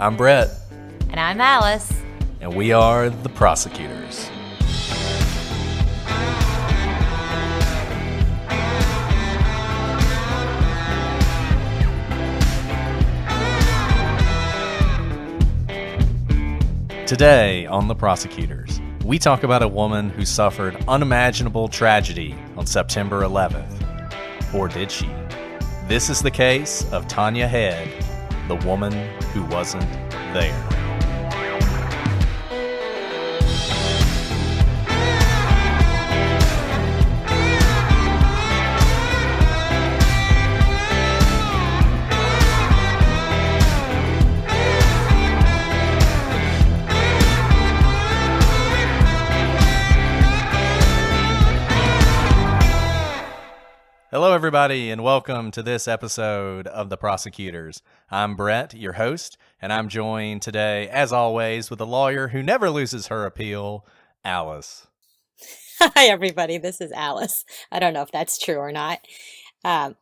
I'm Brett. And I'm Alice. And we are the prosecutors. Today on The Prosecutors, we talk about a woman who suffered unimaginable tragedy on September 11th. Or did she? This is the case of Tanya Head, the woman who wasn't there. Hello, everybody, and welcome to this episode of The Prosecutors. I'm Brett, your host, and I'm joined today, as always, with a lawyer who never loses her appeal, Alice. Hi, everybody. This is Alice. I don't know if that's true or not. I'm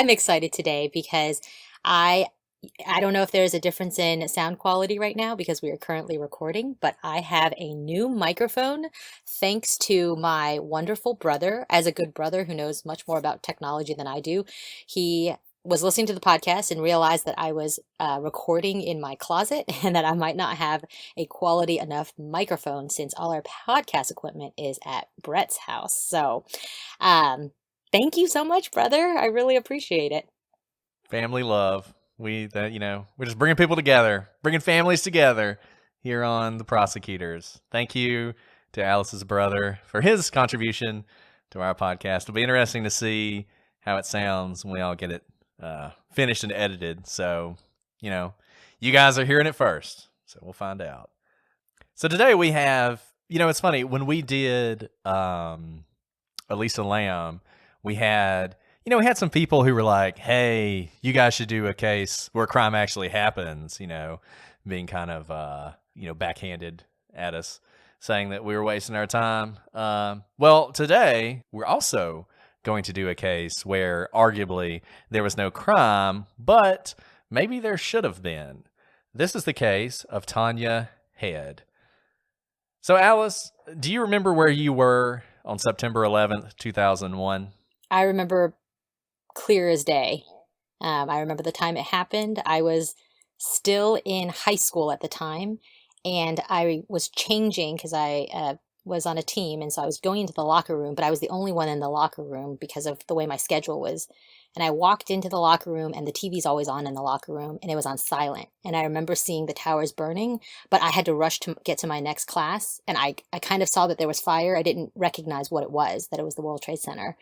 excited today because I don't know if there's a difference in sound quality right now because we are currently recording, but I have a new microphone thanks to my wonderful brother. As a good brother who knows much more about technology than I do, he was listening to the podcast and realized that I was recording in my closet and that I might not have a quality enough microphone since all our podcast equipment is at Brett's house. So thank you so much, brother. I really appreciate it. Family love. We're just bringing people together, bringing families together here on The Prosecutors. Thank you to Alice's brother for his contribution to our podcast. It'll be interesting to see how it sounds when we all get it finished and edited. So, you guys are hearing it first, so we'll find out. So today we have, it's funny, when we did Elisa Lam, we had some people who were like, hey, you guys should do a case where crime actually happens, being kind of, backhanded at us, saying that we were wasting our time. Well, today we're also going to do a case where arguably there was no crime, but maybe there should have been. This is the case of Tanya Head. So, Alice, do you remember where you were on September 11th, 2001? I remember clear as day. I remember the time it happened. I was still in high school at the time, and I was changing because I was on a team, and so I was going into the locker room, but I was the only one in the locker room because of the way my schedule was. And I walked into the locker room, and the TV's always on in the locker room, and it was on silent. And I remember seeing the towers burning, but I had to rush to get to my next class, and I kind of saw that there was fire. I didn't recognize what it was, that it was the World Trade Center.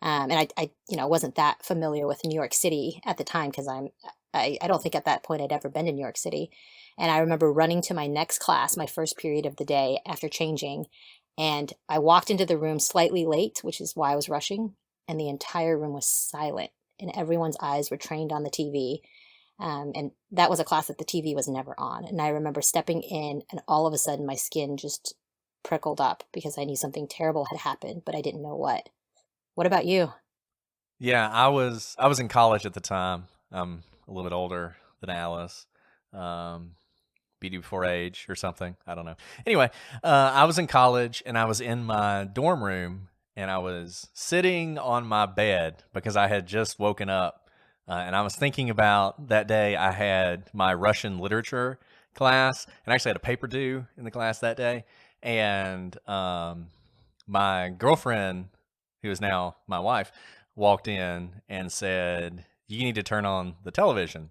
And I wasn't that familiar with New York City at the time because I don't think at that point I'd ever been to New York City. And I remember running to my next class, my first period of the day after changing. And I walked into the room slightly late, which is why I was rushing. And the entire room was silent and everyone's eyes were trained on the TV. And that was a class that the TV was never on. And I remember stepping in and all of a sudden my skin just prickled up because I knew something terrible had happened, but I didn't know what. What about you? Yeah, I was in college at the time. I'm a little bit older than Alice. Beauty before age or something. I don't know. Anyway, I was in college and I was in my dorm room and I was sitting on my bed because I had just woken up and I was thinking about that day I had my Russian literature class and I actually had a paper due in the class that day. And my girlfriend, who is now my wife, walked in and said, you need to turn on the television.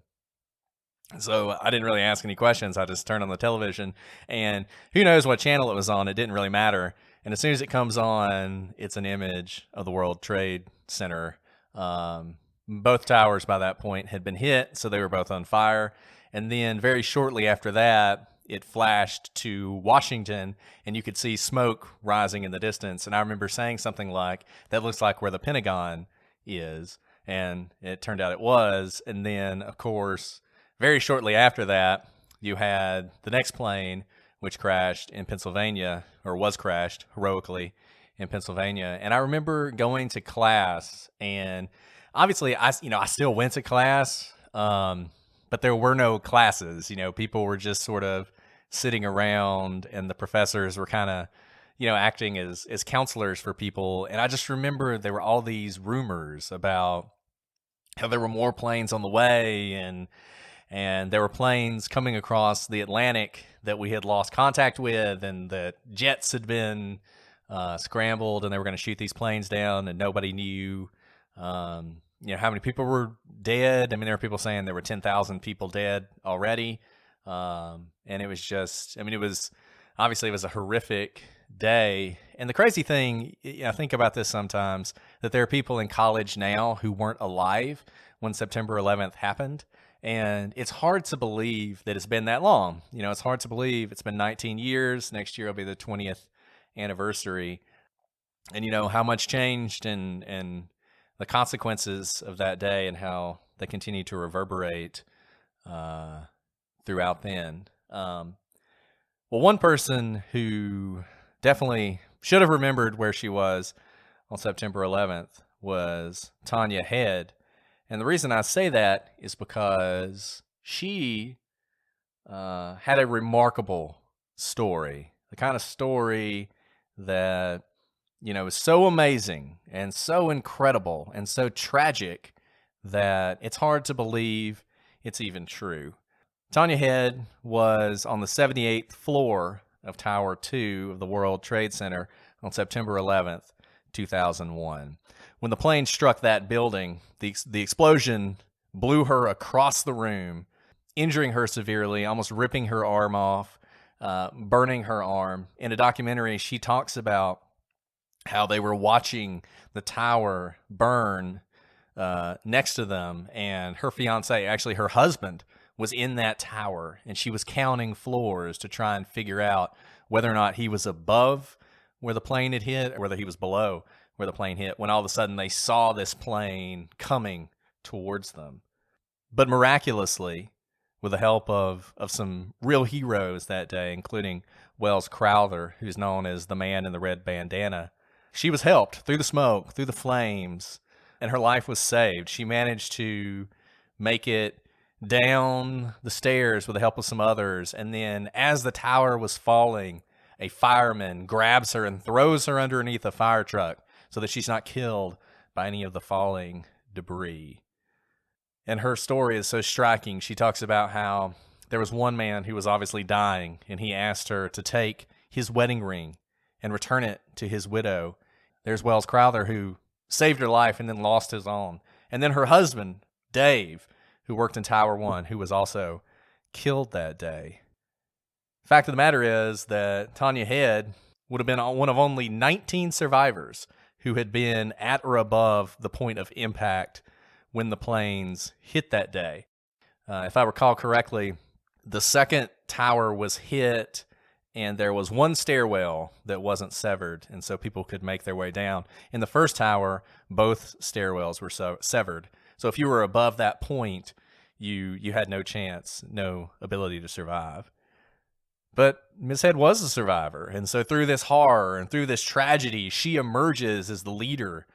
So I didn't really ask any questions. I just turned on the television and who knows what channel it was on. It didn't really matter. And as soon as it comes on, it's an image of the World Trade Center. Both towers by that point had been hit, so they were both on fire. And then very shortly after that, it flashed to Washington and you could see smoke rising in the distance. And I remember saying something like, that looks like where the Pentagon is. And it turned out it was. And then, of course, very shortly after that, you had the next plane, which crashed in Pennsylvania, or was crashed heroically in Pennsylvania. And I remember going to class, and obviously I still went to class, but but there were no classes. People were just sort of sitting around, and the professors were kind of, acting as counselors for people. And I just remember there were all these rumors about how there were more planes on the way, and there were planes coming across the Atlantic that we had lost contact with, and that jets had been scrambled, and they were going to shoot these planes down, and nobody knew, how many people were dead. I mean, there were people saying there were 10,000 people dead already, and it was just, it was obviously, it was a horrific day. And the crazy thing, I think about this sometimes, that there are people in college now who weren't alive when September 11th happened. And it's hard to believe that it's been that long. It's hard to believe it's been 19 years. Next year will be the 20th anniversary. And how much changed, and the consequences of that day, and how they continue to reverberate throughout then. Well, one person who definitely should have remembered where she was on September 11th was Tanya Head. And the reason I say that is because she had a remarkable story, the kind of story that, is so amazing and so incredible and so tragic that it's hard to believe it's even true. Tonia Head was on the 78th floor of Tower 2 of the World Trade Center on September 11th, 2001. When the plane struck that building, the explosion blew her across the room, injuring her severely, almost ripping her arm off, burning her arm. In a documentary, she talks about how they were watching the tower burn next to them, and her fiance, actually her husband, was in that tower, and she was counting floors to try and figure out whether or not he was above where the plane had hit, or whether he was below where the plane hit, when all of a sudden they saw this plane coming towards them. But miraculously, with the help of some real heroes that day, including Wells Crowther, who's known as the man in the red bandana, she was helped through the smoke, through the flames, and her life was saved. She managed to make it down the stairs with the help of some others, and then as the tower was falling, a fireman grabs her and throws her underneath a fire truck so that she's not killed by any of the falling debris. And her story is so striking. She talks about how there was one man who was obviously dying, and he asked her to take his wedding ring and return it to his widow. There's Wells Crowther, who saved her life and then lost his own. And then her husband, Dave, who worked in Tower 1, who was also killed that day. Fact of the matter is that Tanya Head would have been one of only 19 survivors who had been at or above the point of impact when the planes hit that day. If I recall correctly, the second tower was hit, and there was one stairwell that wasn't severed, and so people could make their way down. In the first tower, both stairwells were severed. So if you were above that point, you had no chance, no ability to survive. But Ms. Head was a survivor, and so through this horror and through this tragedy, she emerges as the leader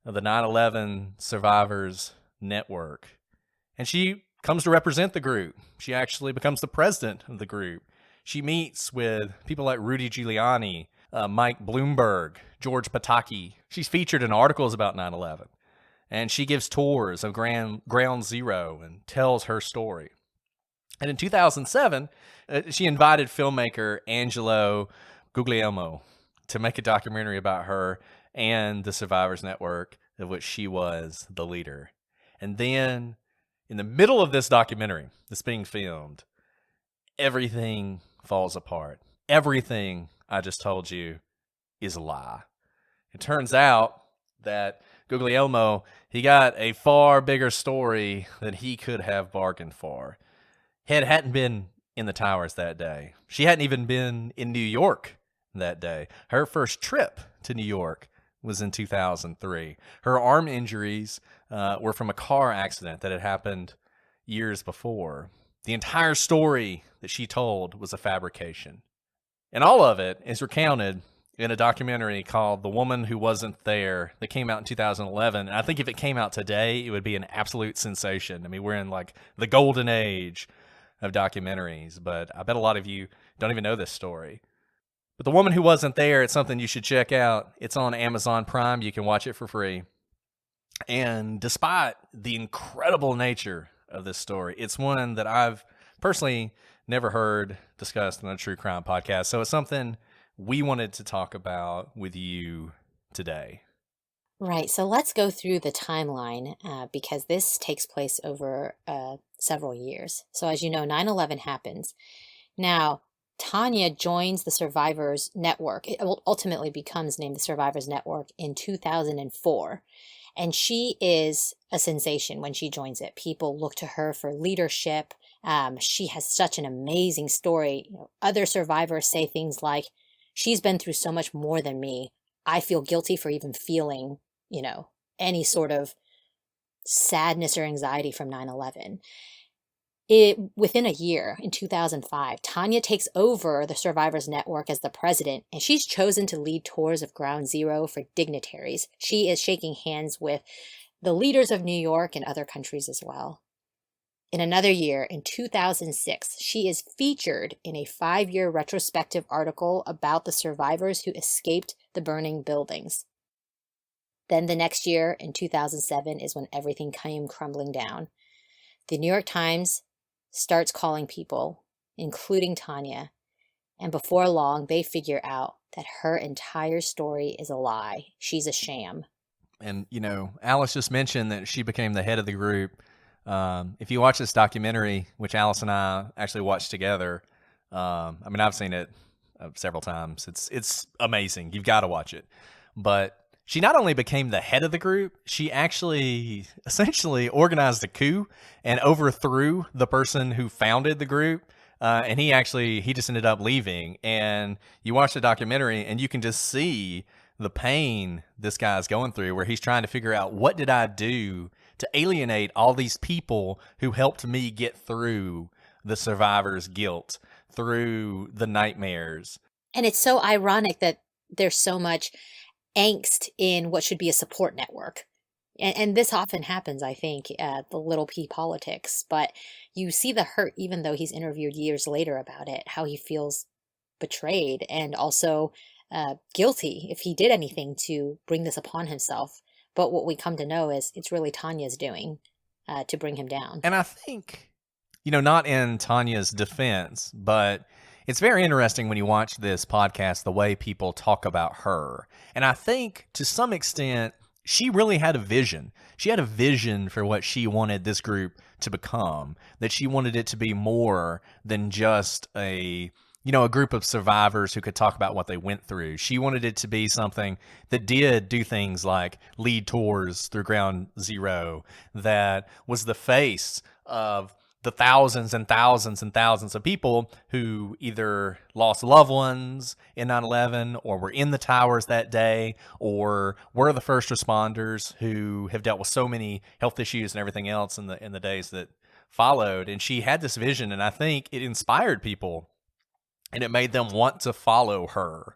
of the 9/11 Survivors Network. And she comes to represent the group. She actually becomes the president of the group. She meets with people like Rudy Giuliani, Mike Bloomberg, George Pataki. She's featured in articles about 9/11. And she gives tours of Ground Zero and tells her story. And in 2007, she invited filmmaker Angelo Guglielmo to make a documentary about her and the Survivors Network, of which she was the leader. And then, in the middle of this documentary that's being filmed, everything falls apart. Everything I just told you is a lie. It turns out that Guglielmo, he got a far bigger story than he could have bargained for. Head hadn't been in the towers that day. She hadn't even been in New York that day. Her first trip to New York was in 2003. Her arm injuries were from a car accident that had happened years before. The entire story that she told was a fabrication. And all of it is recounted in a documentary called The Woman Who Wasn't There that came out in 2011. And I think if it came out today, it would be an absolute sensation. I mean, we're in like the golden age of documentaries, but I bet a lot of you don't even know this story. But The Woman Who Wasn't There, it's something you should check out. It's on Amazon Prime. You can watch it for free. And despite the incredible nature of this story, it's one that I've personally never heard discussed in a true crime podcast. So it's something we wanted to talk about with you today. Right. So let's go through the timeline because this takes place over several years. So as you know, 9/11 happens. Now, Tanya joins the Survivors Network. It ultimately becomes named the Survivors Network in 2004. And she is a sensation when she joins it. People look to her for leadership. She has such an amazing story. Other survivors say things like, she's been through so much more than me. I feel guilty for even feeling, any sort of sadness or anxiety from 9/11. Within a year, in 2005, Tanya takes over the Survivors Network as the president, and she's chosen to lead tours of Ground Zero for dignitaries. She is shaking hands with the leaders of New York and other countries as well. In another year, in 2006, she is featured in a 5-year retrospective article about the survivors who escaped the burning buildings. Then the next year, in 2007, is when everything came crumbling down. The New York Times starts calling people, including Tanya, and before long, they figure out that her entire story is a lie. She's a sham. And, Alice just mentioned that she became the head of the group. If you watch this documentary, which Alice and I actually watched together, I've seen it several times. It's amazing. You've got to watch it. But she not only became the head of the group, she actually essentially organized a coup and overthrew the person who founded the group. And he just ended up leaving. And you watch the documentary and you can just see the pain this guy's going through, where he's trying to figure out, what did I do to alienate all these people who helped me get through the survivor's guilt, through the nightmares. And it's so ironic that there's so much angst in what should be a support network. And this often happens, I think, at the little p politics. But you see the hurt, even though he's interviewed years later about it, how he feels betrayed and also guilty if he did anything to bring this upon himself. But what we come to know is it's really Tanya's doing to bring him down. And I think, not in Tanya's defense, but it's very interesting when you watch this podcast, the way people talk about her. And I think to some extent, she really had a vision. She had a vision for what she wanted this group to become, that she wanted it to be more than just a group of survivors who could talk about what they went through. She wanted it to be something that did do things like lead tours through Ground Zero, that was the face of the thousands and thousands and thousands of people who either lost loved ones in 9/11 or were in the towers that day, or were the first responders who have dealt with so many health issues and everything else in the days that followed. And she had this vision, and I think it inspired people. And it made them want to follow her.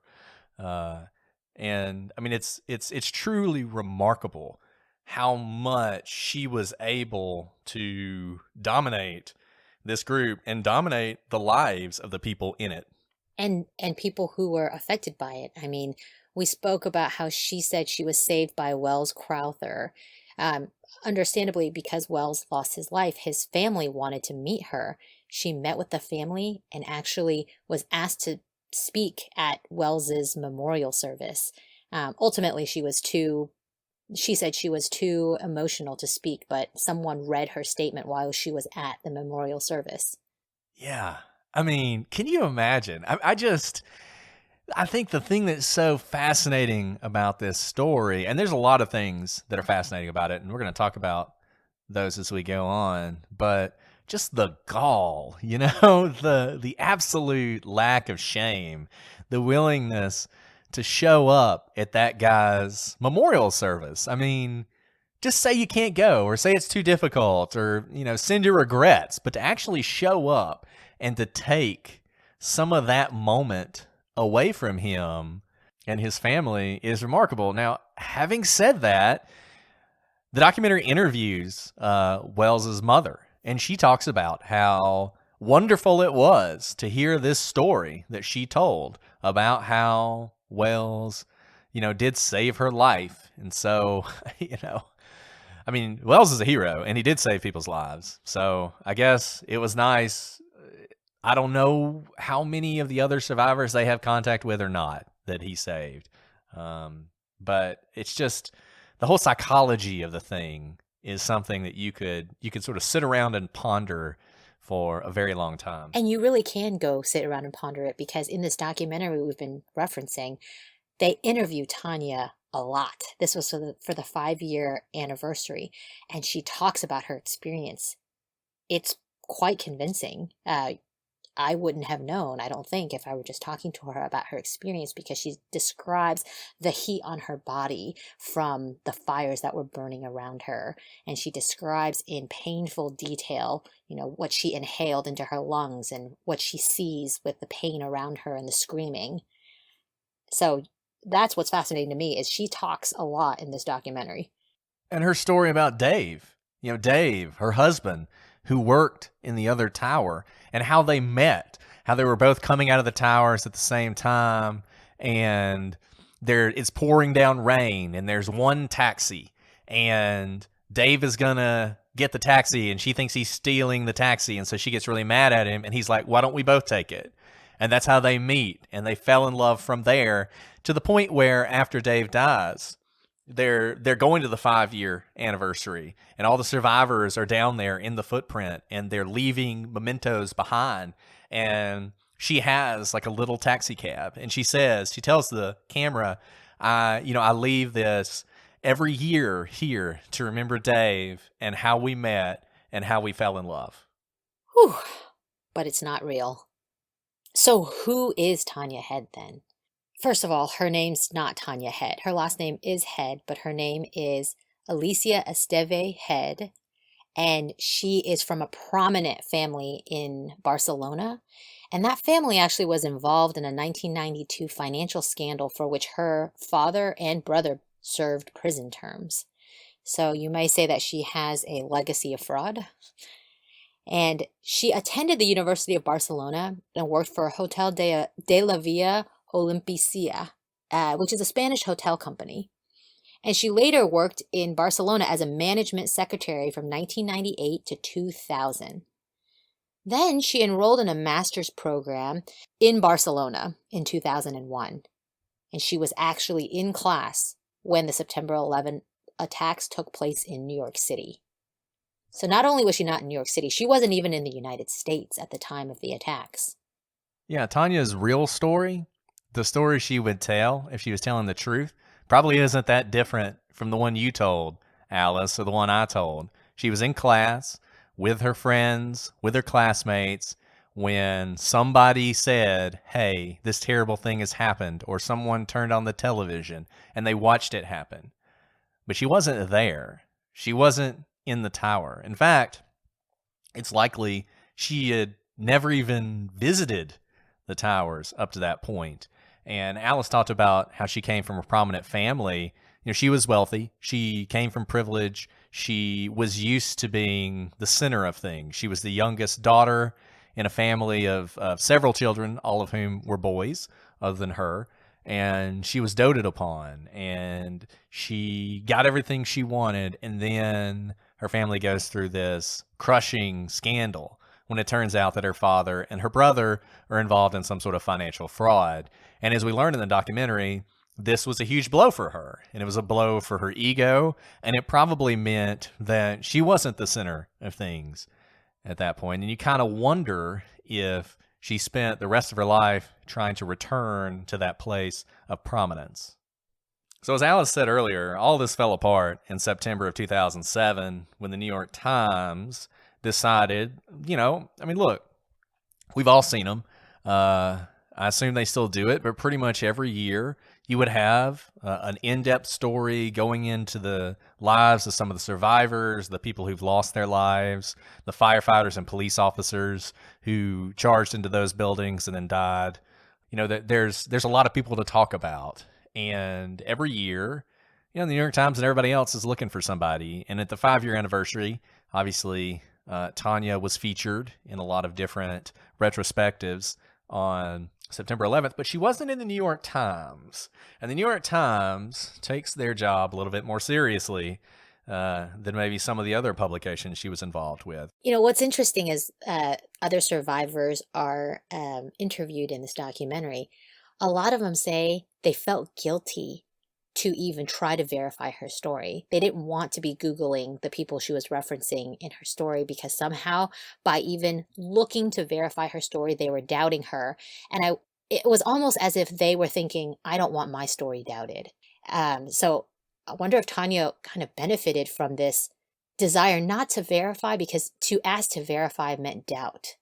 It's truly remarkable how much she was able to dominate this group and dominate the lives of the people in it. And people who were affected by it. I mean, we spoke about how she said she was saved by Wells Crowther. Understandably, because Wells lost his life, his family wanted to meet her. She met with the family and actually was asked to speak at Wells's memorial service. Ultimately, she said she was too emotional to speak, but someone read her statement while she was at the memorial service. Yeah. Can you imagine? I think the thing that's so fascinating about this story, and there's a lot of things that are fascinating about it, and we're going to talk about those as we go on, but just the gall, the absolute lack of shame, the willingness to show up at that guy's memorial service. Just say you can't go, or say it's too difficult, or, send your regrets, but to actually show up and to take some of that moment away from him, and his family is remarkable. Now, having said that, the documentary interviews Wells's mother, and she talks about how wonderful it was to hear this story that she told about how Wells, did save her life. And so, I mean, Wells is a hero, and he did save people's lives. So I guess it was nice. I don't know how many of the other survivors they have contact with or not that he saved. But it's just the whole psychology of the thing is something that you could sort of sit around and ponder for a very long time. And you really can go sit around and ponder it, because in this documentary we've been referencing, they interview Tanya a lot. This was for the 5-year anniversary, and she talks about her experience. It's quite convincing. I wouldn't have known, I don't think, if I were just talking to her about her experience, because she describes the heat on her body from the fires that were burning around her. And she describes in painful detail, what she inhaled into her lungs and what she sees with the pain around her and the screaming. So that's what's fascinating to me, is she talks a lot in this documentary. And her story about Dave, Dave, her husband, who worked in the other tower, and how they met, how they were both coming out of the towers at the same time, and it's pouring down rain, and there's one taxi, and Dave is gonna get the taxi, and she thinks he's stealing the taxi, and so she gets really mad at him, and he's like, why don't we both take it? And that's how they meet, and they fell in love from there, to the point where after Dave dies, they're going to the 5-year anniversary, and all the survivors are down there in the footprint, and they're leaving mementos behind. And she has like a little taxi cab, and she tells the camera, I leave this every year here to remember Dave and how we met and how we fell in love. Whew, but it's not real. So who is Tanya Head then? First of all, her name's not Tanya Head. Her last name is Head, but her name is Alicia Esteve Head, and she is from a prominent family in Barcelona. And that family actually was involved in a 1992 financial scandal for which her father and brother served prison terms. So you may say that she has a legacy of fraud. And she attended the University of Barcelona and worked for Hotel de la Via Olimpicia, which is a Spanish hotel company. And she later worked in Barcelona as a management secretary from 1998 to 2000. Then she enrolled in a master's program in Barcelona in 2001. And she was actually in class when the September 11 attacks took place in New York City. So not only was she not in New York City, she wasn't even in the United States at the time of the attacks. Yeah, Tanya's real story, the story she would tell if she was telling the truth, probably isn't that different from the one you told, Alice, or the one I told. She was in class with her friends, with her classmates, when somebody said, hey, this terrible thing has happened, or someone turned on the television and they watched it happen. But she wasn't there. She wasn't in the tower. In fact, it's likely she had never even visited the towers up to that point. And Alice talked about how she came from a prominent family. She was wealthy. She came from privilege. She was used to being the center of things. She was the youngest daughter in a family of several children, all of whom were boys other than her. And she was doted upon, and she got everything she wanted. And then her family goes through this crushing scandal when it turns out that her father and her brother are involved in some sort of financial fraud. And as we learned in the documentary, this was a huge blow for her, and it was a blow for her ego, and it probably meant that she wasn't the center of things at that point. And you kind of wonder if she spent the rest of her life trying to return to that place of prominence. So as Alice said earlier, all this fell apart in September of 2007 when the New York Times decided, look, we've all seen them. I assume they still do it, but pretty much every year you would have an in-depth story going into the lives of some of the survivors, the people who've lost their lives, the firefighters and police officers who charged into those buildings and then died. There's a lot of people to talk about. And every year, the New York Times and everybody else is looking for somebody. And at the 5-year anniversary, obviously, Tanya was featured in a lot of different retrospectives on September 11th, but she wasn't in the New York Times. And the New York Times takes their job a little bit more seriously than maybe some of the other publications she was involved with. What's interesting is other survivors are interviewed in this documentary. A lot of them say they felt guilty to even try to verify her story. They didn't want to be Googling the people she was referencing in her story because somehow by even looking to verify her story, they were doubting her. And it was almost as if they were thinking, I don't want my story doubted. So I wonder if Tanya kind of benefited from this desire not to verify, because to ask to verify meant doubt.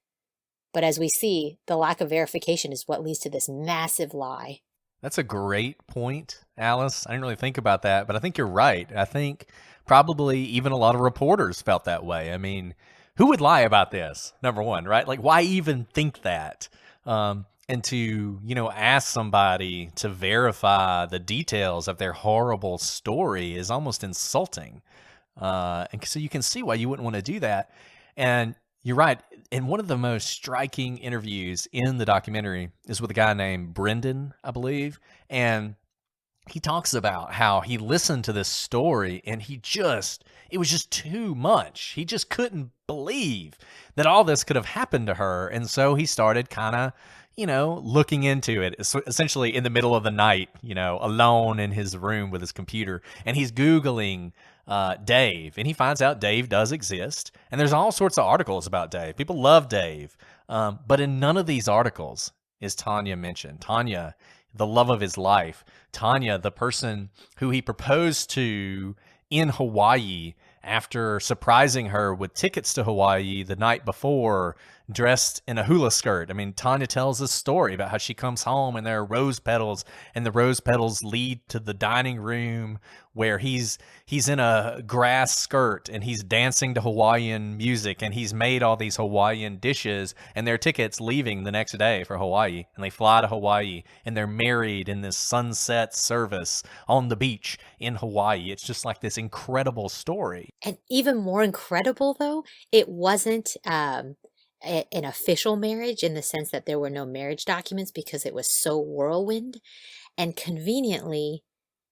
But as we see, the lack of verification is what leads to this massive lie. That's a great point, Alice. I didn't really think about that, but I think you're right. I think probably even a lot of reporters felt that way. I mean, who would lie about this? Number one, right? Like, why even think that? And to, ask somebody to verify the details of their horrible story is almost insulting. And so you can see why you wouldn't want to do that. And you're right. And one of the most striking interviews in the documentary is with a guy named Brendan, I believe. And he talks about how he listened to this story and it was just too much. He just couldn't believe that all this could have happened to her. And so he started kind of, looking into it, essentially in the middle of the night, alone in his room with his computer. And he's Googling Dave, and he finds out Dave does exist. And there's all sorts of articles about Dave. People love Dave. But in none of these articles is Tanya mentioned. Tanya, the love of his life. Tanya, the person who he proposed to in Hawaii after surprising her with tickets to Hawaii the night before, dressed in a hula skirt. I mean, Tanya tells this story about how she comes home and there are rose petals, and the rose petals lead to the dining room where he's in a grass skirt and he's dancing to Hawaiian music, and he's made all these Hawaiian dishes, and their tickets leaving the next day for Hawaii, and they fly to Hawaii and they're married in this sunset service on the beach in Hawaii. It's just like this incredible story. And even more incredible, though, it wasn't an official marriage in the sense that there were no marriage documents, because it was so whirlwind. And conveniently,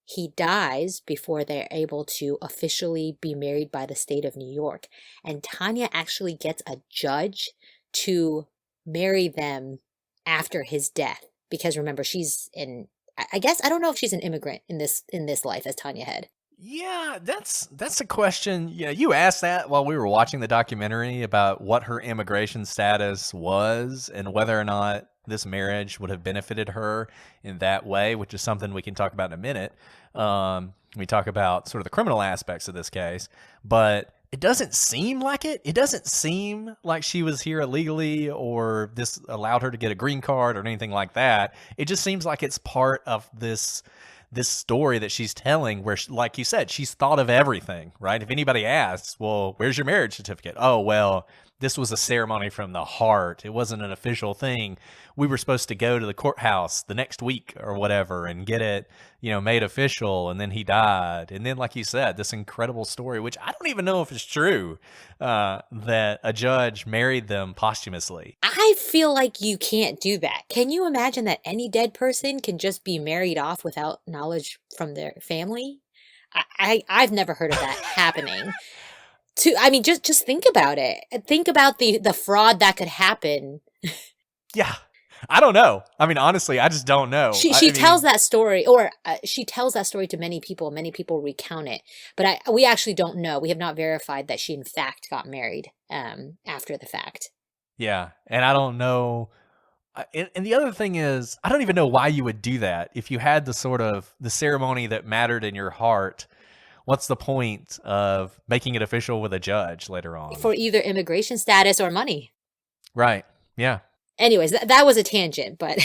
he dies before they're able to officially be married by the state of New York. And Tanya actually gets a judge to marry them after his death. Because remember, I guess, I don't know if she's an immigrant in this life as Tanya Head. Yeah, that's a question. Yeah, you asked that while we were watching the documentary about what her immigration status was and whether or not this marriage would have benefited her in that way, which is something we can talk about in a minute. We talk about sort of the criminal aspects of this case, but it doesn't seem like it. It doesn't seem like she was here illegally or this allowed her to get a green card or anything like that. It just seems like it's part of this story that she's telling where, like you said, she's thought of everything, right? If anybody asks, well, where's your marriage certificate? Oh, well, this was a ceremony from the heart. It wasn't an official thing. We were supposed to go to the courthouse the next week or whatever and get it, made official. And then he died. And then, like you said, this incredible story, which I don't even know if it's true, that a judge married them posthumously. I feel like you can't do that. Can you imagine that any dead person can just be married off without knowledge from their family? I've never heard of that happening. Just think about it. Think about the fraud that could happen. Yeah. I don't know. I mean, honestly, I just don't know. She tells that story, or she tells that story to many people. Many people recount it, but we actually don't know. We have not verified that she in fact got married after the fact. Yeah, and I don't know. And the other thing is, I don't even know why you would do that if you had the ceremony that mattered in your heart. What's the point of making it official with a judge later on? For either immigration status or money. Right. Yeah. Anyways, that was a tangent, but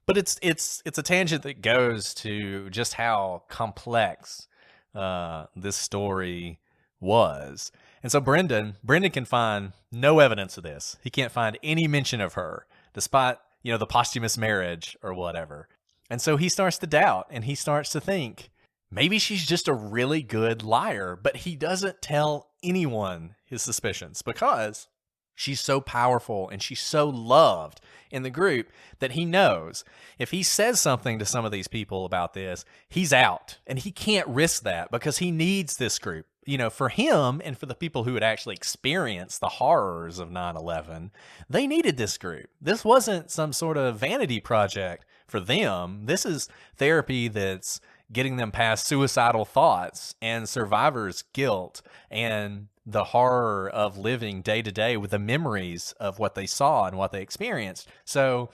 but it's a tangent that goes to just how complex this story was. And so Brendan can find no evidence of this. He can't find any mention of her, despite the posthumous marriage or whatever. And so he starts to doubt and he starts to think maybe she's just a really good liar, but he doesn't tell anyone his suspicions because she's so powerful and she's so loved in the group that he knows if he says something to some of these people about this, he's out. And he can't risk that because he needs this group. For him and for the people who had actually experienced the horrors of 9/11, they needed this group. This wasn't some sort of vanity project for them. This is therapy that's getting them past suicidal thoughts and survivor's guilt and the horror of living day to day with the memories of what they saw and what they experienced. So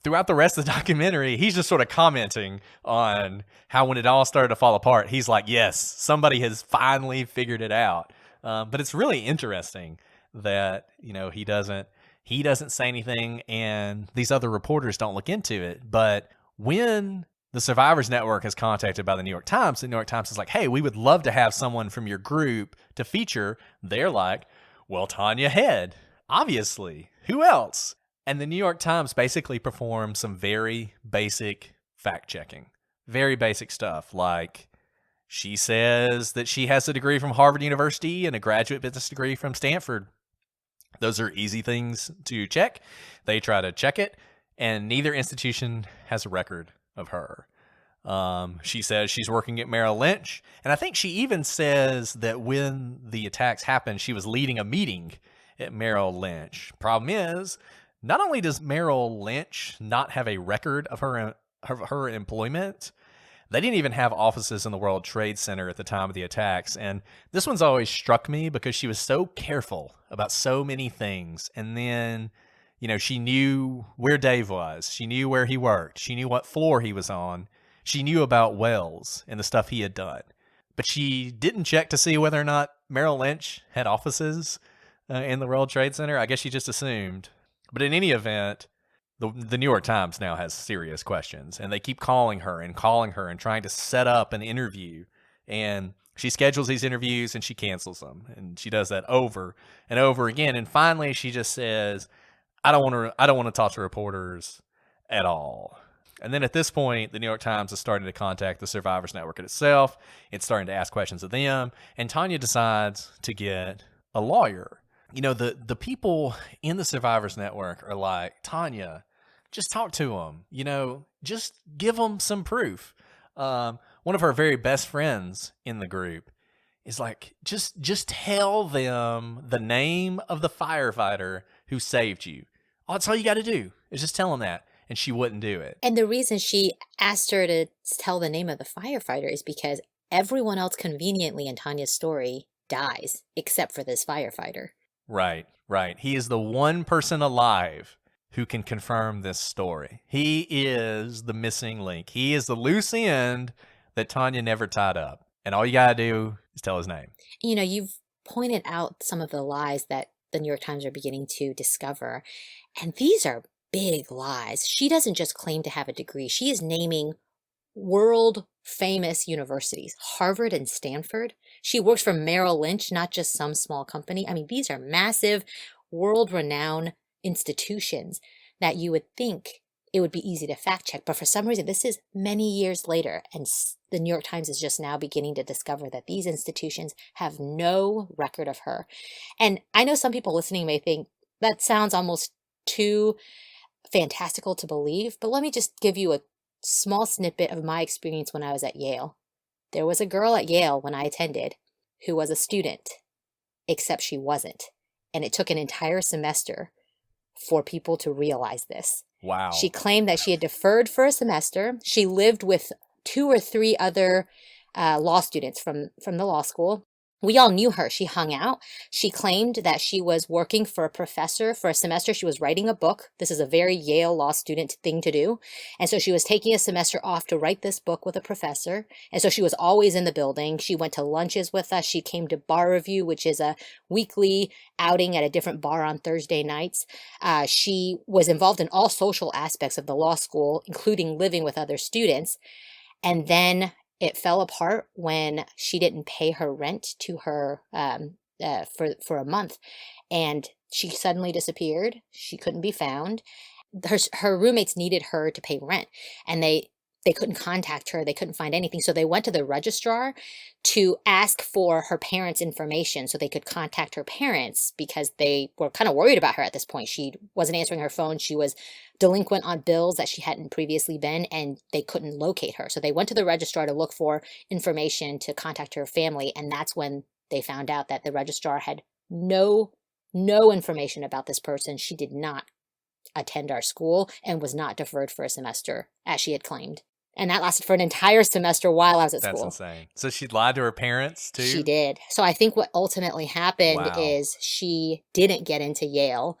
throughout the rest of the documentary, he's just sort of commenting on how when it all started to fall apart, he's like, yes, somebody has finally figured it out. But it's really interesting that, he doesn't say anything and these other reporters don't look into it. But when the Survivors Network is contacted by the New York Times, the New York Times is like, hey, we would love to have someone from your group to feature. They're like, well, Tanya Head, obviously. Who else? And the New York Times basically performed some very basic fact checking, very basic stuff. Like she says that she has a degree from Harvard University and a graduate business degree from Stanford. Those are easy things to check. They try to check it, and neither institution has a record of her. She says she's working at Merrill Lynch, and I think she even says that when the attacks happened, she was leading a meeting at Merrill Lynch. Problem is, not only does Merrill Lynch not have a record of her employment, they didn't even have offices in the World Trade Center at the time of the attacks. And this one's always struck me because she was so careful about so many things. And then, she knew where Dave was. She knew where he worked. She knew what floor he was on. She knew about Wells and the stuff he had done. But she didn't check to see whether or not Merrill Lynch had offices in the World Trade Center. I guess she just assumed. But in any event, the New York Times now has serious questions, and they keep calling her and trying to set up an interview. And she schedules these interviews and she cancels them, and she does that over and over again. And finally, she just says, "I don't want to talk to reporters at all." And then at this point, the New York Times is starting to contact the Survivors Network itself. It's starting to ask questions of them, and Tanya decides to get a lawyer. The people in the Survivors Network are like, Tanya, just talk to them, just give them some proof. One of her very best friends in the group is like, just tell them the name of the firefighter who saved you. Oh, that's all you got to do is just tell them that. And she wouldn't do it. And the reason she asked her to tell the name of the firefighter is because everyone else conveniently in Tanya's story dies except for this firefighter. Right. He is the one person alive who can confirm this story. He is the missing link. He is the loose end that Tanya never tied up. And all you got to do is tell his name. You've pointed out some of the lies that the New York Times are beginning to discover. And these are big lies. She doesn't just claim to have a degree. She is naming world famous universities, Harvard and Stanford. She works for Merrill Lynch, not just some small company. I mean, these are massive, world-renowned institutions that you would think it would be easy to fact check. But for some reason, this is many years later, and the New York Times is just now beginning to discover that these institutions have no record of her. And I know some people listening may think that sounds almost too fantastical to believe, but let me just give you a small snippet of my experience when I was at Yale. There was a girl at Yale when I attended who was a student, except she wasn't. And it took an entire semester for people to realize this. Wow. She claimed that she had deferred for a semester. She lived with 2 or 3 other law students from the law school. We all knew her. She hung out. She claimed that she was working for a professor for a semester. She was writing a book. This is a very Yale law student thing to do. And so she was taking a semester off to write this book with a professor. And so she was always in the building. She went to lunches with us. She came to Bar Review, which is a weekly outing at a different bar on Thursday nights. She was involved in all social aspects of the law school, including living with other students. And then it fell apart when she didn't pay her rent to her for a month, and she suddenly disappeared. She couldn't be found. Her roommates needed her to pay rent, and they they couldn't contact her. They couldn't find anything. So they went to the registrar to ask for her parents' information so they could contact her parents, because they were kind of worried about her at this point. She wasn't answering her phone. She was delinquent on bills that she hadn't previously been, and they couldn't locate her. So they went to the registrar to look for information to contact her family. And that's when they found out that the registrar had no information about this person. She did not attend our school and was not deferred for a semester, as she had claimed. And that lasted for an entire semester while I was at That's school. insane. So she lied to her parents too? She did. So I think what ultimately happened Wow. is she didn't get into Yale.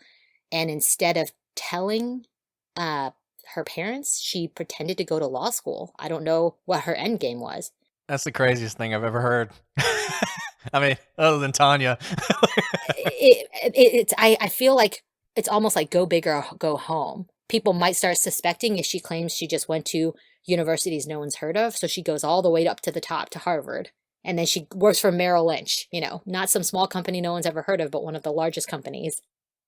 And instead of telling her parents, she pretended to go to law school. I don't know what her end game was. That's the craziest thing I've ever heard. I mean, other than Tanya. I feel like it's almost like go big or go home. People might start suspecting if she claims she just went to universities no one's heard of. So she goes all the way up to the top, to Harvard. And then she works for Merrill Lynch, not some small company no one's ever heard of, but one of the largest companies.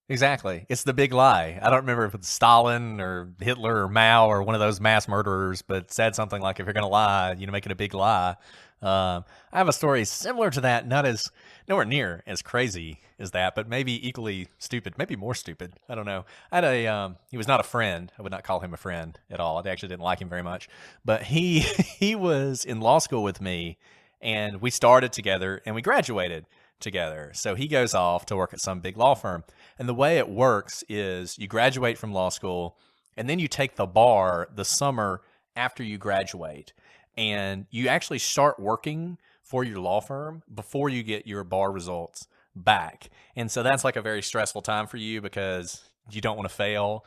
Exactly. It's the big lie. I don't remember if it's Stalin or Hitler or Mao or one of those mass murderers, but said something like, if you're going to lie, make it a big lie. I have a story similar to that, nowhere near as crazy as that, but maybe equally stupid, maybe more stupid. I don't know. I had he was not a friend. I would not call him a friend at all. I actually didn't like him very much, but he was in law school with me, and we started together and we graduated together. So he goes off to work at some big law firm. And the way it works is you graduate from law school and then you take the bar the summer after you graduate. And you actually start working for your law firm before you get your bar results back. And so that's like a very stressful time for you because you don't want to fail.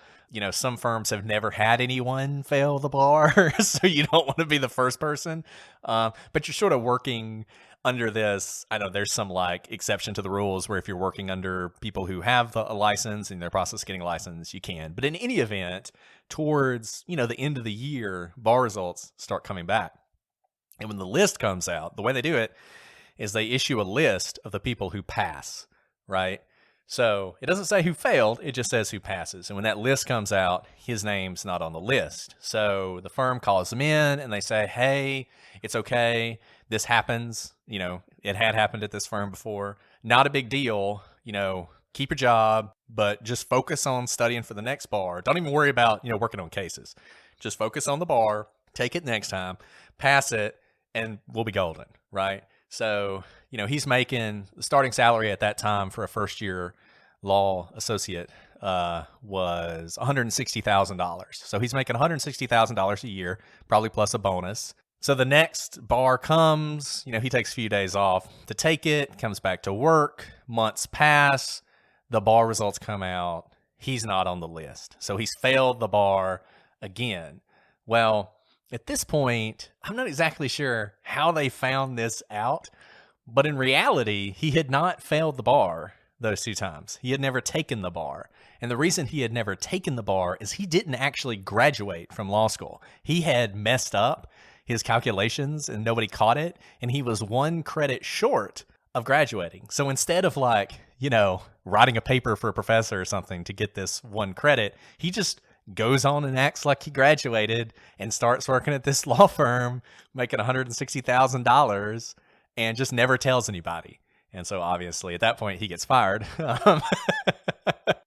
Some firms have never had anyone fail the bar, so you don't want to be the first person. But you're sort of working under this. I know there's some like exception to the rules where if you're working under people who have a license and they're process getting a license, you can. But in any event, towards the end of the year, bar results start coming back. And when the list comes out, the way they do it is they issue a list of the people who pass, right? So it doesn't say who failed, it just says who passes. And when that list comes out, his name's not on the list. So the firm calls them in and they say, hey, it's okay. This happens. It had happened at this firm before. Not a big deal. Keep your job, but just focus on studying for the next bar. Don't even worry about, working on cases. Just focus on the bar, take it next time, pass it, and we'll be golden, right? So, he's making the starting salary at that time for a first year law associate was $160,000. So he's making $160,000 a year, probably plus a bonus. So the next bar comes, he takes a few days off to take it, comes back to work, months pass, the bar results come out, he's not on the list. So he's failed the bar again. Well, at this point, I'm not exactly sure how they found this out, but in reality, he had not failed the bar those two times. He had never taken the bar. And the reason he had never taken the bar is he didn't actually graduate from law school. He had messed up his calculations and nobody caught it. And he was one credit short of graduating. So instead of writing a paper for a professor or something to get this one credit, he just goes on and acts like he graduated and starts working at this law firm, making $160,000 and just never tells anybody. And so obviously at that point he gets fired.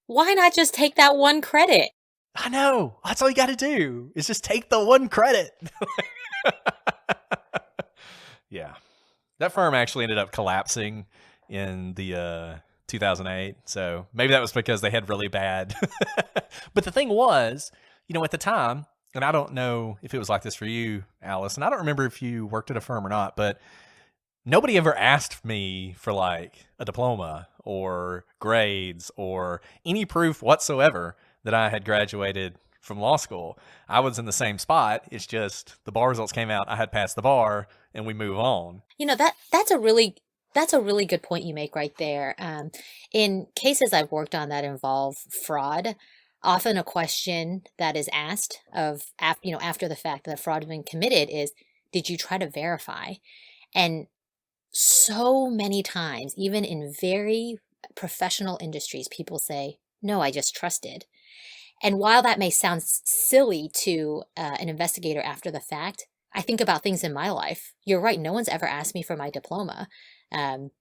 Why not just take that one credit? I know. That's all you got to do is just take the one credit. Yeah. That firm actually ended up collapsing in the 2008. So maybe that was because they had really bad. But the thing was, at the time, and I don't know if it was like this for you, Alice, and I don't remember if you worked at a firm or not, but nobody ever asked me for like a diploma or grades or any proof whatsoever that I had graduated from law school. I was in the same spot. It's just the bar results came out. I had passed the bar and we move on. That's a really good point you make right there. In cases I've worked on that involve fraud, often a question that is asked after the fact that fraud has been committed is, did you try to verify? And so many times, even in very professional industries, people say, no, I just trusted. And while that may sound silly to an investigator after the fact, I think about things in my life. You're right, no one's ever asked me for my diploma. Um,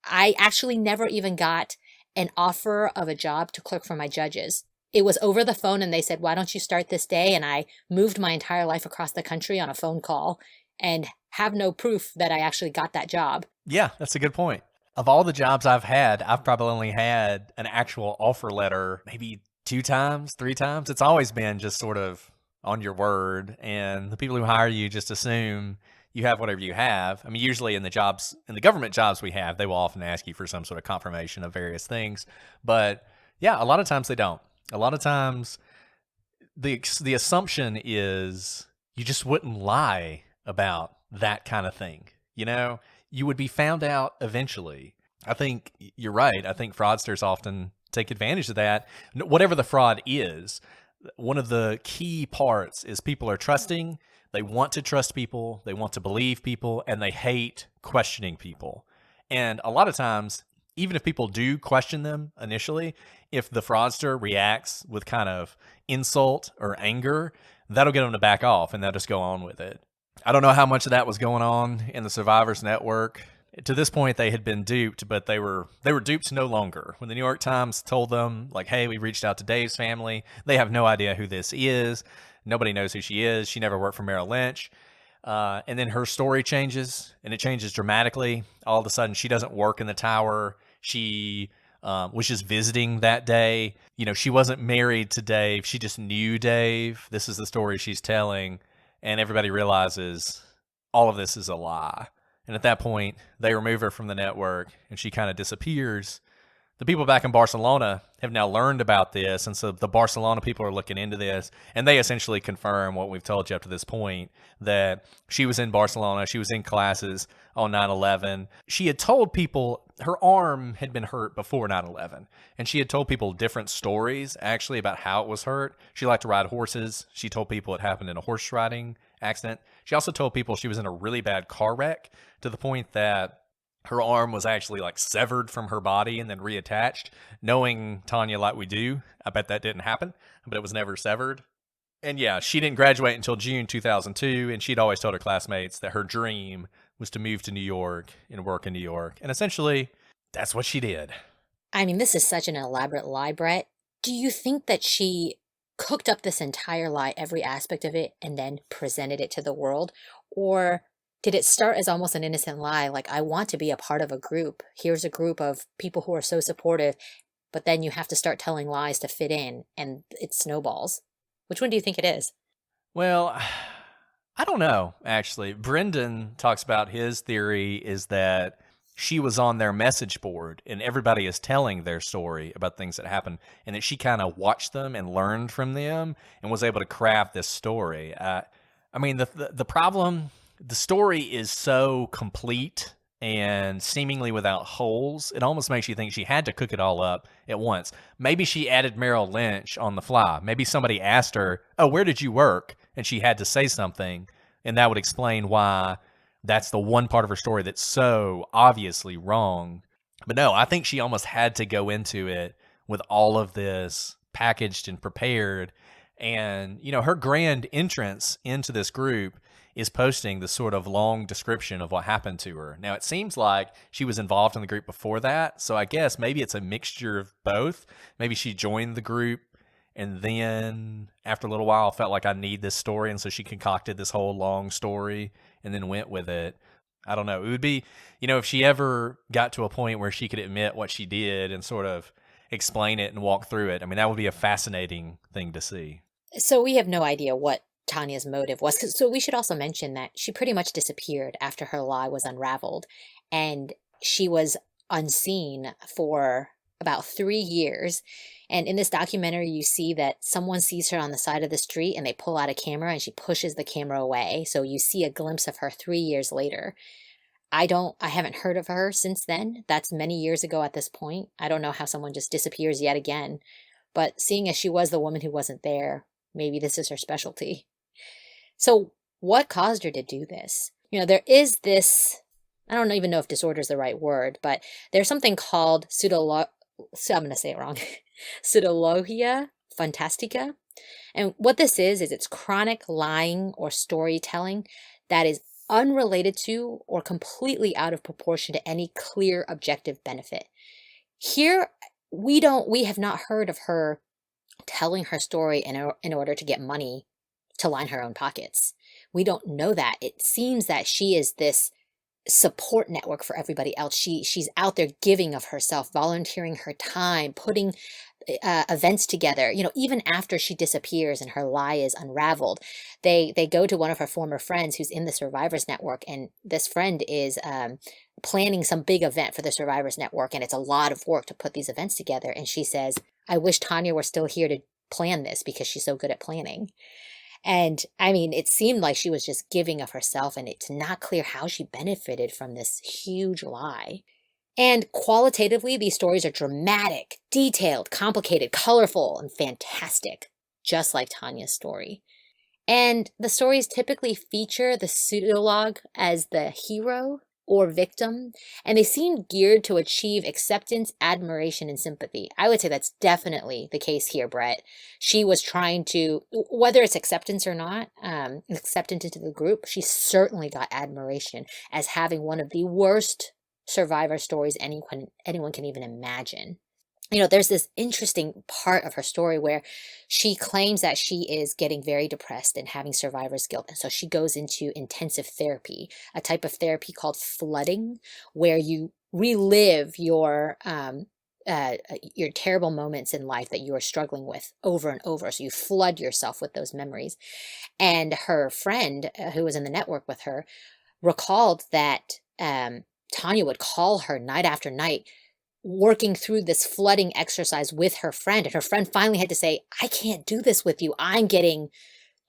I actually never even got an offer of a job to clerk for my judges. It was over the phone, and they said, "Why don't you start this day?" And I moved my entire life across the country on a phone call and have no proof that I actually got that job. Yeah, that's a good point. Of all the jobs I've had, I've probably only had an actual offer letter maybe 2 times, 3 times. It's always been just sort of on your word, and the people who hire you just assume you have whatever you have. I mean, usually in the government jobs we have, they will often ask you for some sort of confirmation of various things. But yeah, a lot of times they don't. A lot of times the assumption is you just wouldn't lie about that kind of thing. You know, you would be found out eventually. I think you're right. I think fraudsters often take advantage of that. Whatever the fraud is, one of the key parts is people are trusting. They want to trust people, they want to believe people, and they hate questioning people. And a lot of times, even if people do question them initially, if the fraudster reacts with kind of insult or anger, that'll get them to back off and they'll just go on with it. I don't know how much of that was going on in the Survivors Network. To this point, they had been duped, but they were duped no longer. When the New York Times told them, like, "Hey, we reached out to Dave's family," they have no idea who this is. Nobody knows who she is. She never worked for Merrill Lynch. And then her story changes, and it changes dramatically. All of a sudden, she doesn't work in the tower. She was just visiting that day. You know, she wasn't married to Dave. She just knew Dave. This is the story she's telling. And everybody realizes all of this is a lie. And at that point, they remove her from the network, and she kind of disappears. The people back in Barcelona have now learned about this, and so the Barcelona people are looking into this, and they essentially confirm what we've told you up to this point, that she was in Barcelona, she was in classes on 9/11. She had told people her arm had been hurt before 9/11, and she had told people different stories, actually, about how it was hurt. She liked to ride horses. She told people it happened in a horse riding accident. She also told people she was in a really bad car wreck, to the point that her arm was actually like severed from her body and then reattached. Knowing Tanya like we do, I bet that didn't happen, but it was never severed. And yeah, she didn't graduate until June 2002, and she'd always told her classmates that her dream was to move to New York and work in New York. And essentially, that's what she did. I mean, this is such an elaborate lie, Brett. Do you think that she cooked up this entire lie, every aspect of it, and then presented it to the world? Or did it start as almost an innocent lie, like, I want to be a part of a group. Here's a group of people who are so supportive, but then you have to start telling lies to fit in, and it snowballs. Which one do you think it is? Well, I don't know, actually. Brendan talks about his theory is that she was on their message board and everybody is telling their story about things that happened, and that she kind of watched them and learned from them and was able to craft this story. I mean, the problem, the story is so complete and seemingly without holes, it almost makes you think she had to cook it all up at once. Maybe she added Merrill Lynch on the fly. Maybe somebody asked her, "Oh, where did you work?" And she had to say something, and that would explain why that's the one part of her story that's so obviously wrong. But no, I think she almost had to go into it with all of this packaged and prepared. And, you know, her grand entrance into this group is posting this sort of long description of what happened to her. Now, it seems like she was involved in the group before that, so I guess maybe it's a mixture of both. Maybe she joined the group and then after a little while felt like, I need this story, and so she concocted this whole long story and then went with it. I don't know. It would be, you know, if she ever got to a point where she could admit what she did and sort of explain it and walk through it, I mean, that would be a fascinating thing to see. So we have no idea what Tanya's motive was. So we should also mention that she pretty much disappeared after her lie was unraveled, and she was unseen for about 3 years. And in this documentary, you see that someone sees her on the side of the street and they pull out a camera and she pushes the camera away. So you see a glimpse of her 3 years later. I haven't heard of her since then. That's many years ago at this point. I don't know how someone just disappears yet again. But seeing as she was the woman who wasn't there, maybe this is her specialty. So what caused her to do this? You know, there is this, I don't even know if disorder is the right word, but there's something called I'm going to say it wrong, pseudologia fantastica. And what this is it's chronic lying or storytelling that is unrelated to or completely out of proportion to any clear objective benefit. Here, we have not heard of her telling her story in order to get money to line her own pockets. We don't know that. It seems that she is this support network for everybody else. She's out there giving of herself, volunteering her time, putting events together. Even after she disappears and her lie is unraveled, they go to one of her former friends who's in the Survivors Network, and this friend is planning some big event for the Survivors Network, and it's a lot of work to put these events together. And she says, "I wish Tanya were still here to plan this because she's so good at planning." And I mean, it seemed like she was just giving of herself, and it's not clear how she benefited from this huge lie. And qualitatively, these stories are dramatic, detailed, complicated, colorful, and fantastic, just like Tanya's story. And the stories typically feature the pseudologue as the hero or victim, and they seem geared to achieve acceptance, admiration, and sympathy. I would say that's definitely the case here, Brett. She was trying to, whether it's acceptance or not, acceptance into the group, she certainly got admiration as having one of the worst survivor stories anyone can even imagine. There's this interesting part of her story where she claims that she is getting very depressed and having survivor's guilt. And so she goes into intensive therapy, a type of therapy called flooding, where you relive your terrible moments in life that you are struggling with over and over. So you flood yourself with those memories. And her friend, who was in the network with her, recalled that Tanya would call her night after night, working through this flooding exercise with her friend. And her friend finally had to say, "I can't do this with you. I'm getting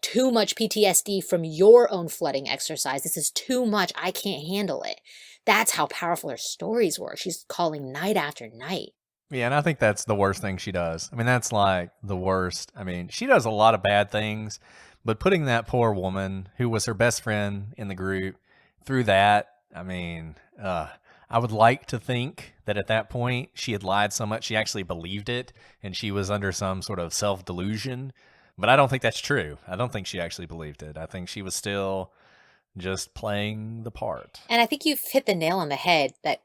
too much PTSD from your own flooding exercise. This is too much. I can't handle it." That's how powerful her stories were. She's calling night after night. Yeah, and I think that's the worst thing she does. I mean, that's like the worst. I mean, she does a lot of bad things, but putting that poor woman who was her best friend in the group through that, I mean, I would like to think that at that point she had lied so much she actually believed it and she was under some sort of self-delusion. But I don't think that's true. I don't think she actually believed it. I think she was still just playing the part. And I think you've hit the nail on the head that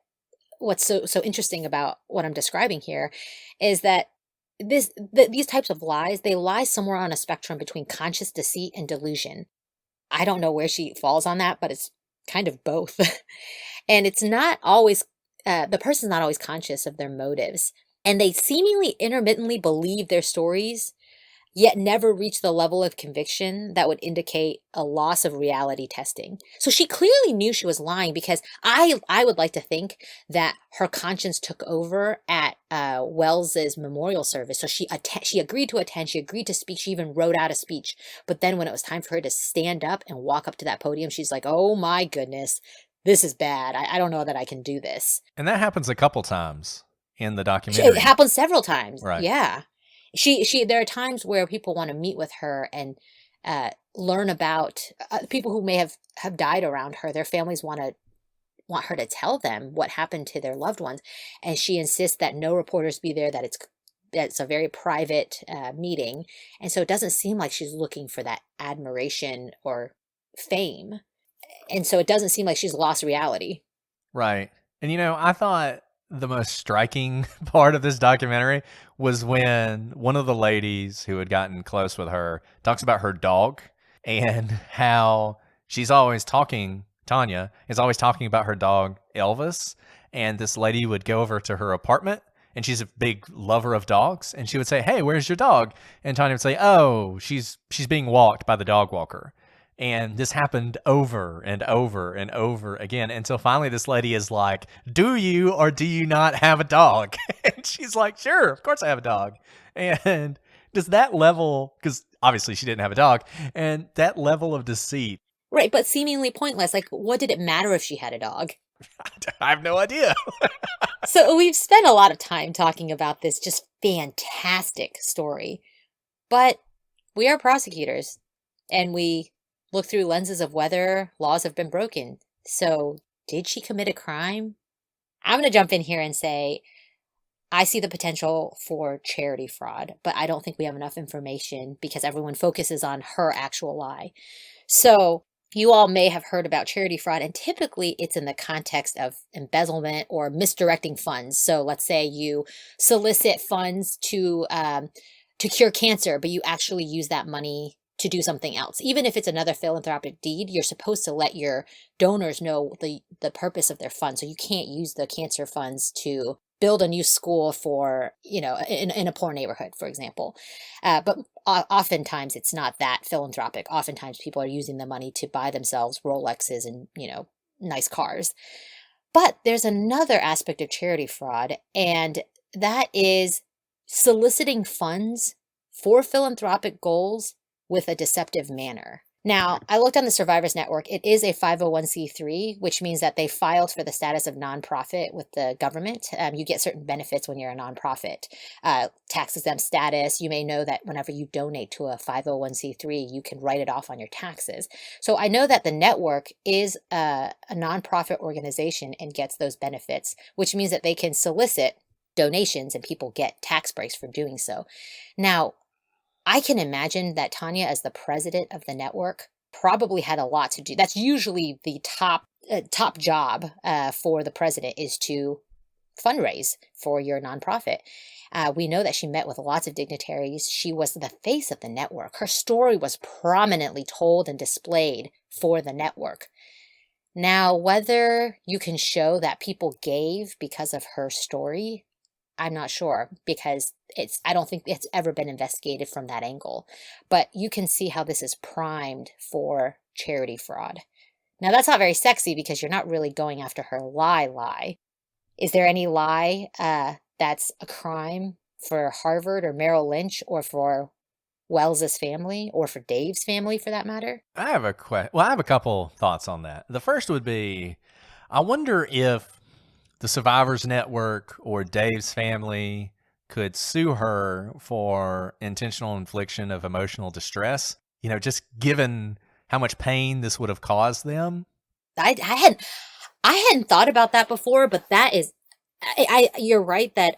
what's so interesting about what I'm describing here is that these types of lies, they lie somewhere on a spectrum between conscious deceit and delusion. I don't know where she falls on that, but it's kind of both. And it's not always, the person's not always conscious of their motives. And they seemingly intermittently believe their stories, yet never reach the level of conviction that would indicate a loss of reality testing. So she clearly knew she was lying, because I would like to think that her conscience took over at Wells's memorial service. So she agreed to attend, she agreed to speak, she even wrote out a speech. But then when it was time for her to stand up and walk up to that podium, she's like, "Oh my goodness, this is bad. I don't know that I can do this." And that happens a couple times in the It documentary. happens several times. Right. Yeah. There are times where people want to meet with her and learn about people who may have died around her. Their families want her to tell them what happened to their loved ones, and she insists that no reporters be there, that it's a very private meeting. And so it doesn't seem like she's looking for that admiration or fame, and so it doesn't seem like she's lost reality. Right. And I thought the most striking part of this documentary was when one of the ladies who had gotten close with her talks about her dog and how Tanya is always talking about her dog, Elvis. And this lady would go over to her apartment, and she's a big lover of dogs. And she would say, "Hey, where's your dog?" And Tanya would say, "Oh, she's being walked by the dog walker." And this happened over and over and over again until finally this lady is like, "Do you or do you not have a dog?" And she's like, "Sure, of course I have a dog." And does that level, because obviously she didn't have a dog, and that level of deceit. Right, but seemingly pointless. Like, what did it matter if she had a dog? I have no idea. So we've spent a lot of time talking about this just fantastic story. But we are prosecutors, and we look through lenses of whether laws have been broken. So did she commit a crime? I'm going to jump in here and say I see the potential for charity fraud, but I don't think we have enough information because everyone focuses on her actual lie. So you all may have heard about charity fraud, and typically it's in the context of embezzlement or misdirecting funds. So let's say you solicit funds to cure cancer, but you actually use that money to do something else. Even if it's another philanthropic deed, you're supposed to let your donors know the purpose of their funds. So you can't use the cancer funds to build a new school for, in a poor neighborhood, for example. But oftentimes it's not that philanthropic. Oftentimes people are using the money to buy themselves Rolexes and, nice cars. But there's another aspect of charity fraud, and that is soliciting funds for philanthropic goals with a deceptive manner. Now, I looked on the Survivors Network. It is a 501c3, which means that they filed for the status of nonprofit with the government. You get certain benefits when you're a nonprofit. Tax exempt status. You may know that whenever you donate to a 501c3, you can write it off on your taxes. So I know that the network is a nonprofit organization and gets those benefits, which means that they can solicit donations and people get tax breaks for doing so. Now, I can imagine that Tanya, as the president of the network, probably had a lot to do. That's usually the top job for the president, is to fundraise for your nonprofit. We know that she met with lots of dignitaries. She was the face of the network. Her story was prominently told and displayed for the network. Now, whether you can show that people gave because of her story, I'm not sure, because I don't think it's ever been investigated from that angle. But you can see how this is primed for charity fraud. Now, that's not very sexy because you're not really going after her lie. Is there any lie that's a crime for Harvard or Merrill Lynch or for Wells's family or for Dave's family, for that matter? I have I have a couple thoughts on that. The first would be, I wonder if the Survivors Network or Dave's family could sue her for intentional infliction of emotional distress, just given how much pain this would have caused them. I hadn't thought about that before, but that is, you're right that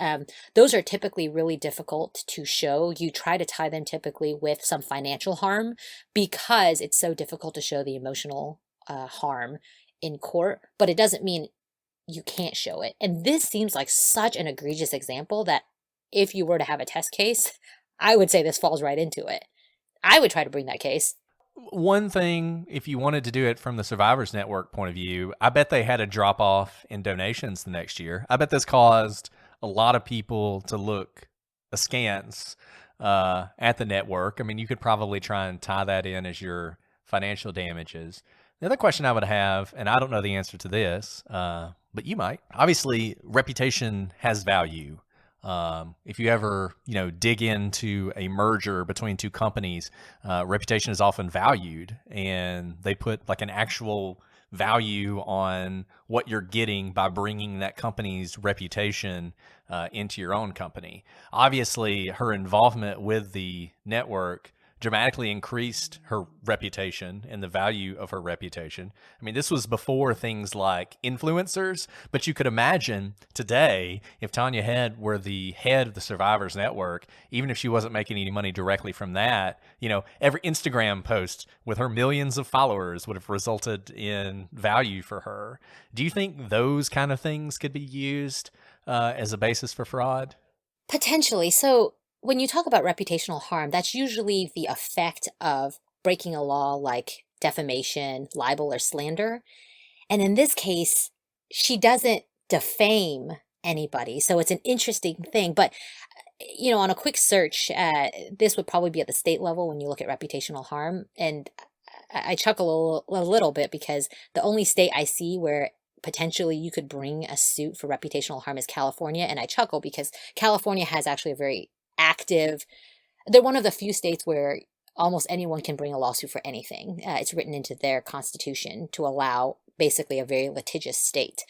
those are typically really difficult to show. You try to tie them typically with some financial harm because it's so difficult to show the emotional harm in court, but it doesn't mean you can't show it. And this seems like such an egregious example that if you were to have a test case, I would say this falls right into it. I would try to bring that case. One thing, if you wanted to do it from the Survivors Network point of view, I bet they had a drop off in donations the next year. I bet this caused a lot of people to look askance at the network. I mean, you could probably try and tie that in as your financial damages. The other question I would have, and I don't know the answer to this, but you might. Obviously, reputation has value. If you ever, dig into a merger between two companies, reputation is often valued, and they put like an actual value on what you're getting by bringing that company's reputation into your own company. Obviously, her involvement with the network dramatically increased her reputation and the value of her reputation. I mean, this was before things like influencers, but you could imagine today if Tanya Head were the head of the Survivors Network, even if she wasn't making any money directly from that, every Instagram post with her millions of followers would have resulted in value for her. Do you think those kind of things could be used as a basis for fraud? Potentially. So when you talk about reputational harm, that's usually the effect of breaking a law like defamation, libel, or slander. And in this case, she doesn't defame anybody. So it's an interesting thing. But, on a quick search, this would probably be at the state level when you look at reputational harm. And I chuckle a little bit because the only state I see where potentially you could bring a suit for reputational harm is California. And I chuckle because California has actually a very active, they're one of the few states where almost anyone can bring a lawsuit for anything. It's written into their constitution to allow basically a very litigious state.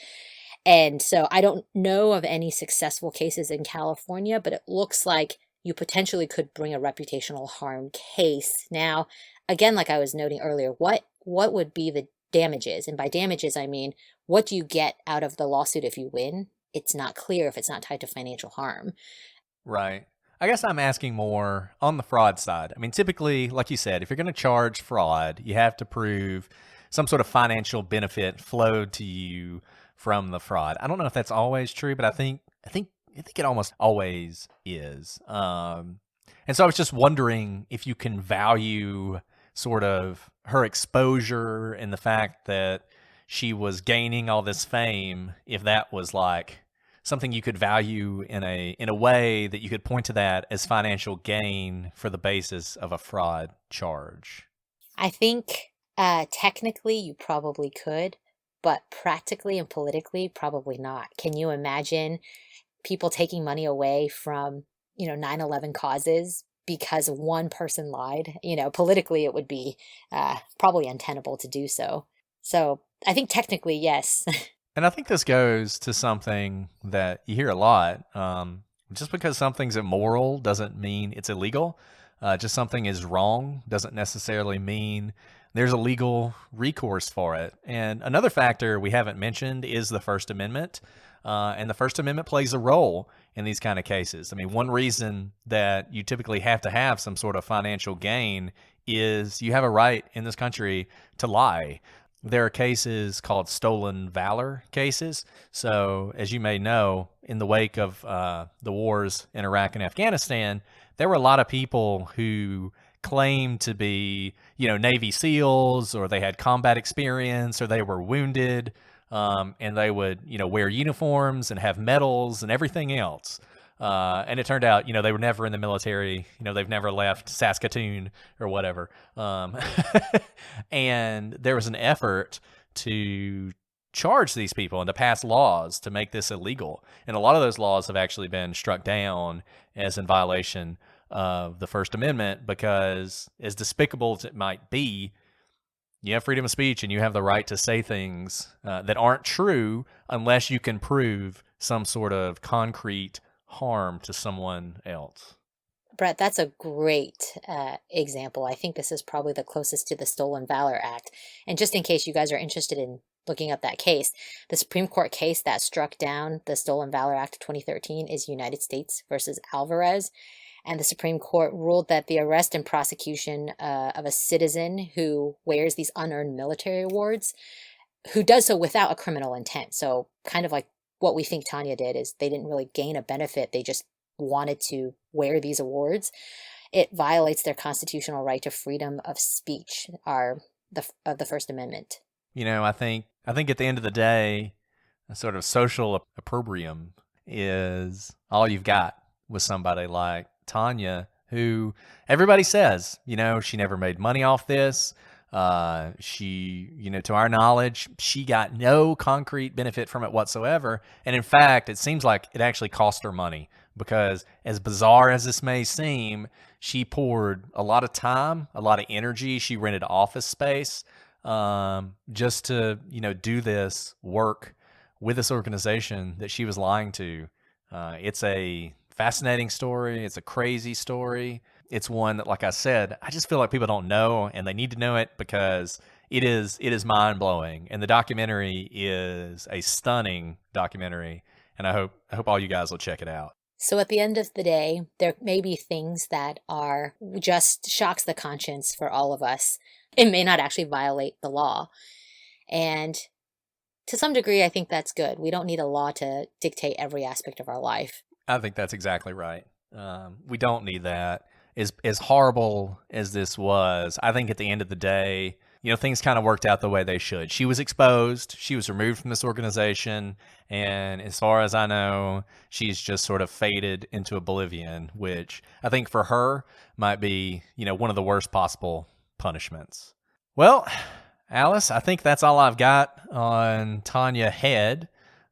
And so I don't know of any successful cases in California, but it looks like you potentially could bring a reputational harm case. Now, again, like I was noting earlier, what would be the damages? And by damages, I mean, what do you get out of the lawsuit if you win? it's not clear if it's not tied to financial harm. Right. I guess I'm asking more on the fraud side. I mean, typically, like you said, if you're going to charge fraud, you have to prove some sort of financial benefit flowed to you from the fraud. I don't know if that's always true, but I think it almost always is. And so I was just wondering if you can value sort of her exposure and the fact that she was gaining all this fame, if that was like something you could value in a way that you could point to that as financial gain for the basis of a fraud charge. I think technically you probably could, but practically and politically, probably not. Can you imagine people taking money away from, 9/11 causes because one person lied? Politically, it would be probably untenable to do so. So I think technically, yes. And I think this goes to something that you hear a lot. Just because something's immoral doesn't mean it's illegal. Just something is wrong doesn't necessarily mean there's a legal recourse for it. And another factor we haven't mentioned is the First Amendment. And the First Amendment plays a role in these kind of cases. I mean, one reason that you typically have to have some sort of financial gain is you have a right in this country to lie. There are cases called stolen valor cases. So, as you may know, in the wake of the wars in Iraq and Afghanistan, there were a lot of people who claimed to be, Navy SEALs, or they had combat experience, or they were wounded, and they would, wear uniforms and have medals and everything else. And it turned out, they were never in the military. They've never left Saskatoon or whatever. And there was an effort to charge these people and to pass laws to make this illegal. And a lot of those laws have actually been struck down as in violation of the First Amendment because, as despicable as it might be, you have freedom of speech and you have the right to say things that aren't true unless you can prove some sort of concrete harm to someone else. Brett, that's a great example. I think this is probably the closest to the Stolen Valor Act. And just in case you guys are interested in looking up that case, the Supreme Court case that struck down the Stolen Valor Act of 2013 is United States versus Alvarez. And the Supreme Court ruled that the arrest and prosecution of a citizen who wears these unearned military awards, who does so without a criminal intent. So kind of like what we think Tanya did, is they didn't really gain a benefit. They just wanted to wear these awards. It violates their constitutional right to freedom of speech, of the First Amendment. I think at the end of the day, a sort of social opprobrium is all you've got with somebody like Tanya, who everybody says, she never made money off this. She, to our knowledge, she got no concrete benefit from it whatsoever. And in fact, it seems like it actually cost her money because, as bizarre as this may seem, she poured a lot of time, a lot of energy. She rented office space just to, do this work with this organization that she was lying to. It's a fascinating story. It's a crazy story. It's one that, like I said, I just feel like people don't know, and they need to know it because it is mind-blowing. And the documentary is a stunning documentary, and I hope all you guys will check it out. So at the end of the day, there may be things that are just shocks the conscience for all of us. It may not actually violate the law. And to some degree, I think that's good. We don't need a law to dictate every aspect of our life. I think that's exactly right. We don't need that. As horrible as this was, I think at the end of the day, things kind of worked out the way they should. She was exposed. She was removed from this organization. And as far as I know, she's just sort of faded into oblivion, which I think for her might be, one of the worst possible punishments. Well, Alice, I think that's all I've got on Tanya Head.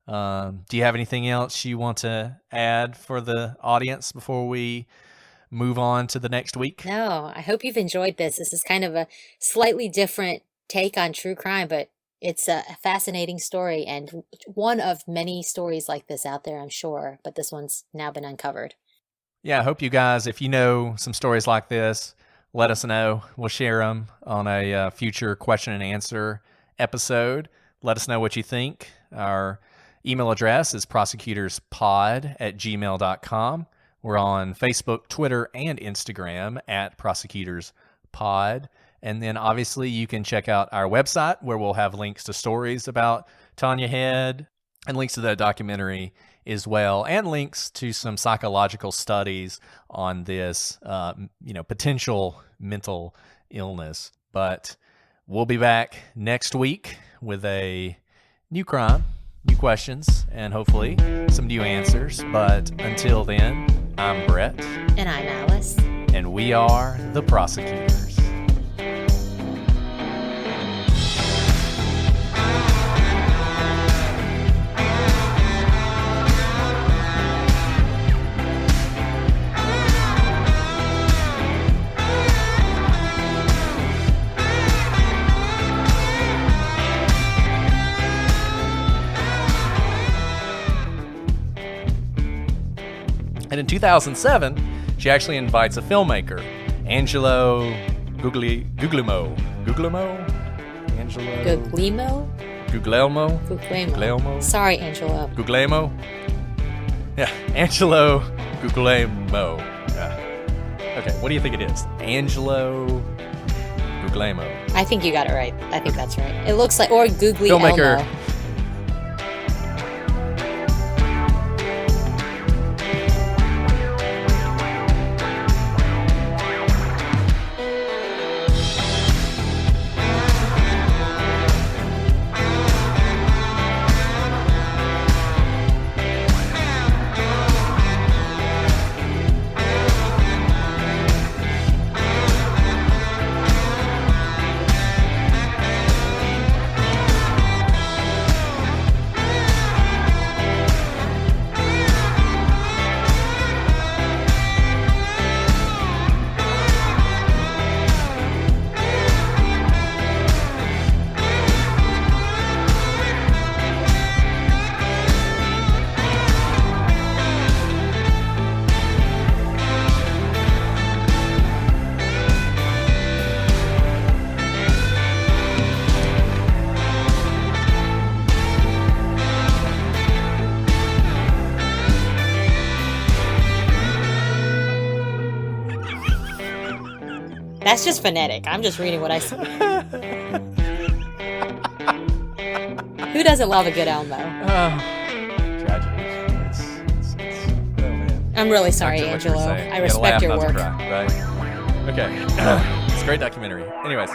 Do you have anything else you want to add for the audience before we move on to the next week? No, I hope you've enjoyed this. This is kind of a slightly different take on true crime, but it's a fascinating story and one of many stories like this out there, I'm sure. But this one's now been uncovered. Yeah, I hope you guys, if you know some stories like this, let us know. We'll share them on a future question and answer episode. Let us know what you think. Our email address is prosecutorspod@gmail.com. We're on Facebook, Twitter, and Instagram at prosecutorspod. And then obviously you can check out our website where we'll have links to stories about Tonia Head and links to that documentary as well, and links to some psychological studies on this, potential mental illness. But we'll be back next week with a new crime, new questions, and hopefully some new answers. But until then, I'm Brett. And I'm Alice. And we are the prosecutors. And in 2007, she actually invites a filmmaker, Angelo Guglielmo. Guglielmo? Sorry, Angelo. Guglielmo? Yeah, Angelo Guglielmo. Yeah. Okay, what do you think it is? Angelo Guglielmo. I think you got it right. I think that's right. It looks like, or Guglielmo. Filmmaker. That's just phonetic. I'm just reading what I see. Who doesn't love a good Elmo? Tragedy. It's oh man. I'm really sorry, Angelo. I respect your work. Cry, right? Okay. It's a great documentary. Anyways.